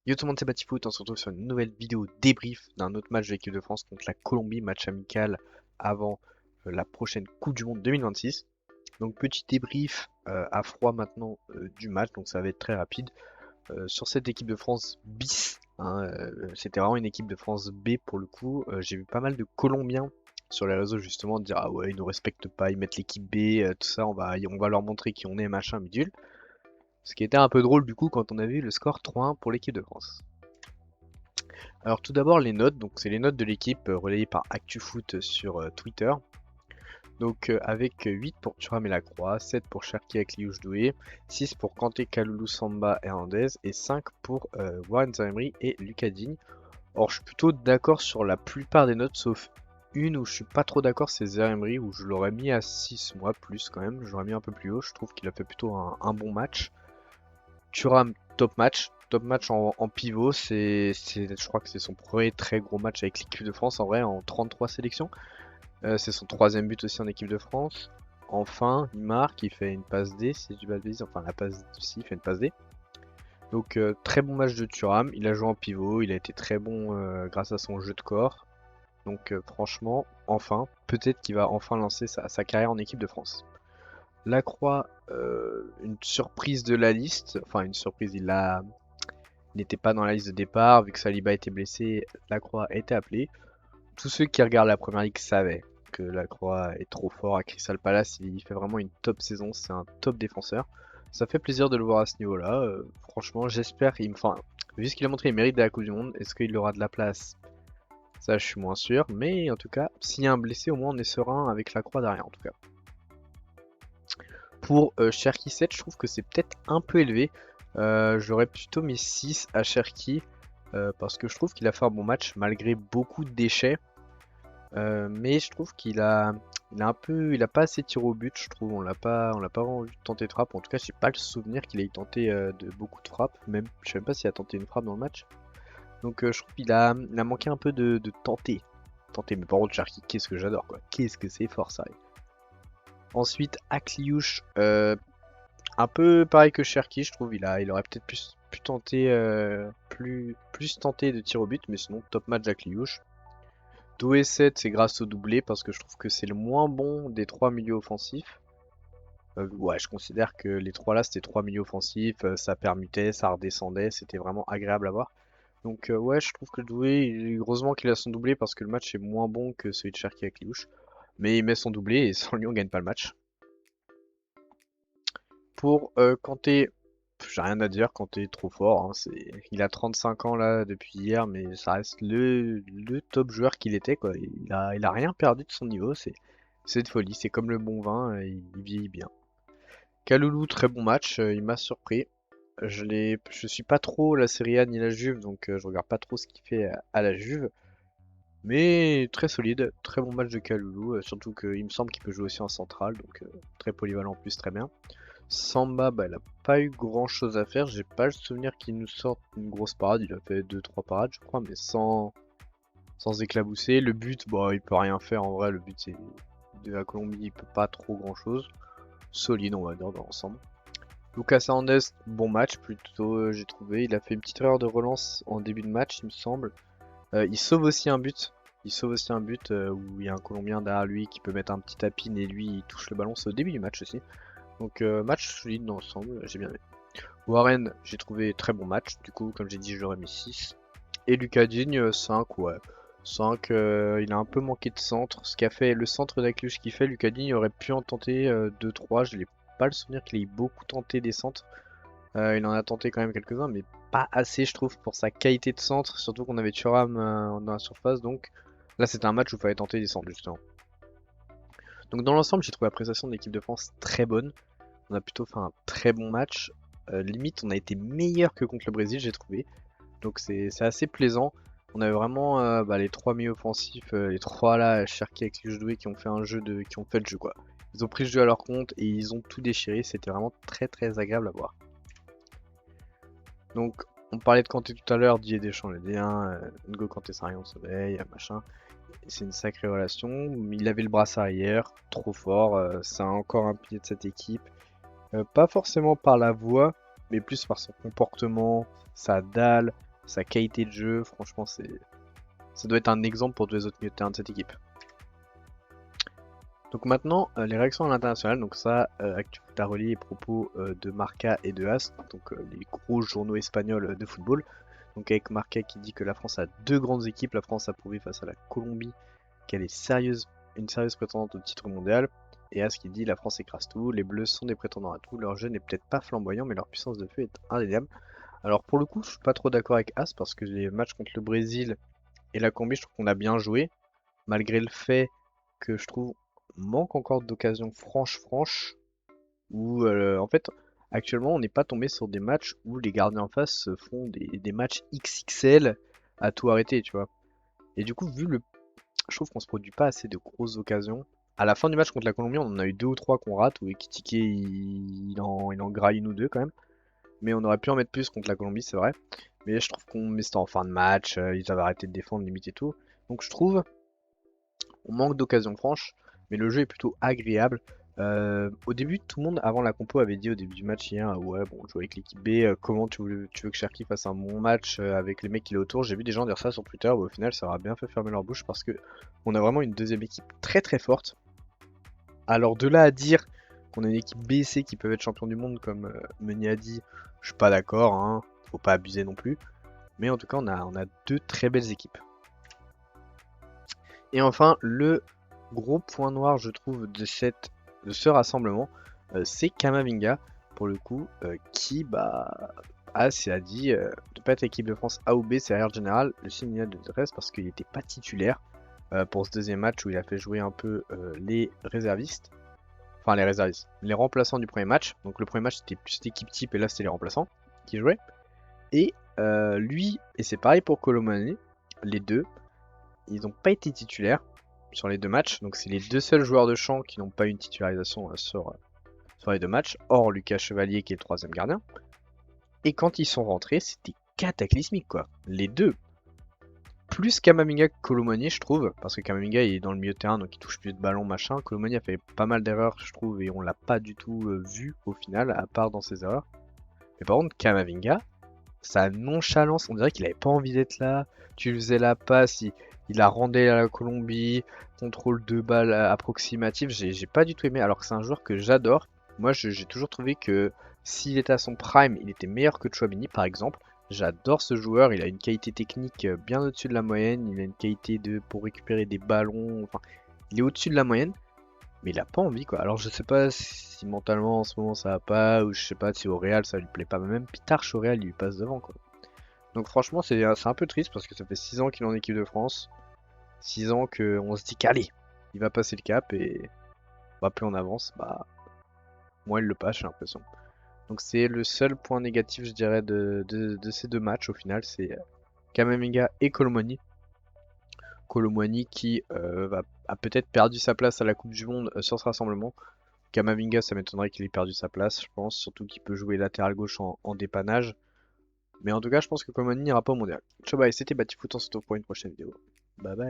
Yo tout le monde, c'est Batifoot, on se retrouve sur une nouvelle vidéo débrief d'un autre match de l'équipe de France contre la Colombie, match amical avant la prochaine Coupe du Monde 2026. Donc petit débrief à froid maintenant du match, donc ça va être très rapide. Sur cette équipe de France bis, hein, c'était vraiment une équipe de France B pour le coup. J'ai vu pas mal de Colombiens sur les réseaux justement dire ah ouais ils nous respectent pas, ils mettent l'équipe B, tout ça, on va leur montrer qui on est, machin, bidule. Ce qui était un peu drôle du coup quand on a vu le score 3-1 pour l'équipe de France. Alors tout d'abord les notes, donc c'est les notes de l'équipe relayées par ActuFoot sur Twitter. Donc avec 8 pour Thuram et Lacroix, 7 pour Cherki Akliouche Doué, 6 pour Kanté, Kaloulou, Samba, Hernandez et 5 pour Warren Zaïre et Lucas Digne. Or je suis plutôt d'accord sur la plupart des notes sauf une où je suis pas trop d'accord, c'est Zaïre où je l'aurais mis à 6 moi plus quand même, j'aurais mis un peu plus haut, je trouve qu'il a fait plutôt un bon match. Thuram, top match en pivot, je crois que c'est son premier très gros match avec l'équipe de France en vrai en 33 sélections. C'est son troisième but aussi en équipe de France. Enfin, il marque, il fait une passe D, si je dis pas de bêtises, enfin la passe aussi, il fait une passe D. Donc très bon match de Thuram, il a joué en pivot, il a été très bon grâce à son jeu de corps. Donc franchement, enfin, peut-être qu'il va enfin lancer sa carrière en équipe de France. Lacroix, une surprise de la liste, enfin une surprise, il n'était pas dans la liste de départ, vu que Saliba était blessé, Lacroix était appelé. Tous ceux qui regardent la première ligue savaient que Lacroix est trop fort à Crystal Palace, il fait vraiment une top saison, c'est un top défenseur. Ça fait plaisir de le voir à ce niveau-là, franchement j'espère, enfin, vu ce qu'il a montré, il mérite de la Coupe du Monde, est-ce qu'il aura de la place? Ça je suis moins sûr, mais en tout cas, s'il y a un blessé, au moins on est serein avec Lacroix derrière en tout cas. Pour Cherki 7, je trouve que c'est peut-être un peu élevé. J'aurais plutôt mis 6 à Cherki parce que je trouve qu'il a fait un bon match malgré beaucoup de déchets. Mais je trouve il a pas assez tiré au but, je trouve. On l'a pas vraiment vu tenter de frappe. En tout cas, j'ai pas le souvenir qu'il ait tenté de beaucoup de frappes. Même, je sais même pas s'il a tenté une frappe dans le match. Donc je trouve qu'il a manqué un peu de tenter. Tenter, mais par contre, Cherki, qu'est-ce que j'adore quoi. Qu'est-ce que c'est fort ça. Ensuite, Akliouche, un peu pareil que Cherki, je trouve. Il aurait peut-être pu tenter, plus tenté de tir au but, mais sinon, top match d'Akliouche. Doué 7, c'est grâce au doublé, parce que je trouve que c'est le moins bon des trois milieux offensifs. Ouais, je considère que les trois là, c'était trois milieux offensifs, ça permutait, ça redescendait, c'était vraiment agréable à voir. Donc ouais, je trouve que Doué, heureusement qu'il a son doublé, parce que le match est moins bon que celui de Cherki Akliouche. Mais il met son doublé, et sans lui, on gagne pas le match. Pour Kanté, j'ai rien à dire, Kanté est trop fort, hein, il a 35 ans là depuis hier, mais ça reste le top joueur qu'il était quoi. Il a rien perdu de son niveau, c'est de folie, c'est comme le bon vin, il vieillit bien. Kaloulou, très bon match, il m'a surpris. Je suis pas trop la Serie A ni la Juve, donc je regarde pas trop ce qu'il fait à la Juve. Mais très solide, très bon match de Kaloulou, surtout qu'il me semble qu'il peut jouer aussi en centrale, donc très polyvalent en plus, très bien. Samba, bah, il a pas eu grand chose à faire. J'ai pas le souvenir qu'il nous sorte une grosse parade. Il a fait deux trois parades, je crois, mais sans éclabousser. Le but, bah, il peut rien faire en vrai. Le but c'est de la Colombie, il peut pas trop grand chose. Solide, on va dire, dans l'ensemble. Lucas Hernandez, bon match plutôt, j'ai trouvé. Il a fait une petite erreur de relance en début de match, il me semble. Il sauve aussi un but. Il sauve aussi un but où il y a un Colombien derrière lui qui peut mettre un petit tapin et lui il touche le ballon. C'est au début du match aussi. Donc match solide dans l'ensemble, j'ai bien aimé. Warren, j'ai trouvé très bon match, du coup comme j'ai dit je l'aurais mis 6. Et Lucas Digne, 5, ouais. 5, il a un peu manqué de centre. Ce qu'a fait le centre d'Akluche qui fait, Lucas Digne aurait pu en tenter 2-3. Je n'ai pas le souvenir qu'il ait beaucoup tenté des centres. Il en a tenté quand même quelques-uns, mais pas assez je trouve pour sa qualité de centre, surtout qu'on avait Thuram dans la surface, donc là c'était un match où il fallait tenter des centres justement. Donc dans l'ensemble j'ai trouvé la prestation de l'équipe de France très bonne. On a plutôt fait un très bon match. Limite, on a été meilleur que contre le Brésil, j'ai trouvé. Donc c'est assez plaisant. On avait vraiment bah, les trois milieux offensifs, les trois là, Cherki avec les joueurs qui ont fait qui ont fait le jeu quoi. Ils ont pris le jeu à leur compte et ils ont tout déchiré. C'était vraiment très très agréable à voir. Donc on parlait de Kanté tout à l'heure, Didier Deschamps l'a dit, hein, N'Go Kanté c'est rien au soleil, machin. C'est une sacrée relation. Il avait le brassard hier, trop fort. C'est encore un pilier de cette équipe. Pas forcément par la voix, mais plus par son comportement, sa dalle, sa qualité de jeu, franchement, ça doit être un exemple pour tous les autres milieux de terrain de cette équipe. Donc maintenant, les réactions à l'international, donc ça, ActuFoot a relié les propos de Marca et de AS, donc les gros journaux espagnols de football. Donc avec Marca qui dit que la France a deux grandes équipes, la France a prouvé face à la Colombie qu'elle est une sérieuse prétendante au titre mondial. Et AS qui dit la France écrase tout, les Bleus sont des prétendants à tout, leur jeu n'est peut-être pas flamboyant mais leur puissance de feu est indéniable. Alors pour le coup, je suis pas trop d'accord avec AS parce que les matchs contre le Brésil et la Colombie, je trouve qu'on a bien joué, malgré le fait que je trouve manque encore d'occasions franches où en fait actuellement on n'est pas tombé sur des matchs où les gardiens en face se font des matchs XXL à tout arrêter, tu vois. Et du coup, je trouve qu'on se produit pas assez de grosses occasions. À la fin du match contre la Colombie, on en a eu deux ou trois qu'on rate, où Ekitike il en graille une ou deux quand même. Mais on aurait pu en mettre plus contre la Colombie, c'est vrai. Mais je trouve mais c'était en fin de match, ils avaient arrêté de défendre limite et tout. Donc je trouve on manque d'occasions franches, mais le jeu est plutôt agréable. Au début, tout le monde avant la compo avait dit au début du match hier, ouais bon, on joue avec l'équipe B, comment tu veux que Cherki fasse un bon match avec les mecs qu'il est autour. J'ai vu des gens dire ça sur Twitter, au final ça aura bien fait fermer leur bouche parce que on a vraiment une deuxième équipe très forte. Alors de là à dire qu'on a une équipe B et C qui peuvent être champions du monde comme Meunier a dit, je suis pas d'accord, hein, faut pas abuser non plus. Mais en tout cas on a deux très belles équipes. Et enfin, le gros point noir, je trouve, de ce rassemblement, c'est Kamavinga, pour le coup, qui, a dit de pas être équipe de France A ou B, c'est erreur générale, le signal de stress parce qu'il n'était pas titulaire pour ce deuxième match où il a fait jouer un peu les réservistes. Enfin, les réservistes, les remplaçants du premier match. Donc, le premier match c'était plus l'équipe type et là c'était les remplaçants qui jouaient. Et lui, et c'est pareil pour Colomani, les deux, ils n'ont pas été titulaires sur les deux matchs. Donc c'est les deux seuls joueurs de champ qui n'ont pas eu une titularisation sur les deux matchs. Hors Lucas Chevalier qui est le troisième gardien. Et quand ils sont rentrés, c'était cataclysmique quoi. Les deux. Plus Kamavinga que Colomani je trouve. Parce que Kamavinga il est dans le milieu de terrain donc il touche plus de ballons machin. Colomani a fait pas mal d'erreurs je trouve et on l'a pas du tout vu au final à part dans ses erreurs. Mais par contre Kamavinga, sa nonchalance, on dirait qu'il avait pas envie d'être là. Tu lui faisais la passe, il la rendait à la Colombie, contrôle de balle approximatif, j'ai pas du tout aimé, alors que c'est un joueur que j'adore. Moi, j'ai toujours trouvé que s'il était à son prime, il était meilleur que Chouamini, par exemple. J'adore ce joueur, il a une qualité technique bien au-dessus de la moyenne, il a une qualité pour récupérer des ballons, enfin, il est au-dessus de la moyenne. Mais il a pas envie quoi. Alors je sais pas si mentalement en ce moment ça va pas, ou je sais pas si au Real ça lui plaît pas, mais même Pitarch au Real il lui passe devant quoi. Donc franchement c'est un peu triste parce que ça fait 6 ans qu'il est en équipe de France. 6 ans qu'on se dit qu'allez, il va passer le cap et plus on avance, moins il le passe j'ai l'impression. Donc c'est le seul point négatif je dirais de ces deux matchs au final, c'est Kamavinga et Colomoni. Colomoni qui a peut-être perdu sa place à la Coupe du Monde sur ce rassemblement. Kamavinga, ça m'étonnerait qu'il ait perdu sa place, je pense, surtout qu'il peut jouer latéral gauche en dépannage. Mais en tout cas, je pense que Colomani n'ira pas au mondial. Ciao bye, c'était Batifoot, on se retrouve pour une prochaine vidéo. Bye bye.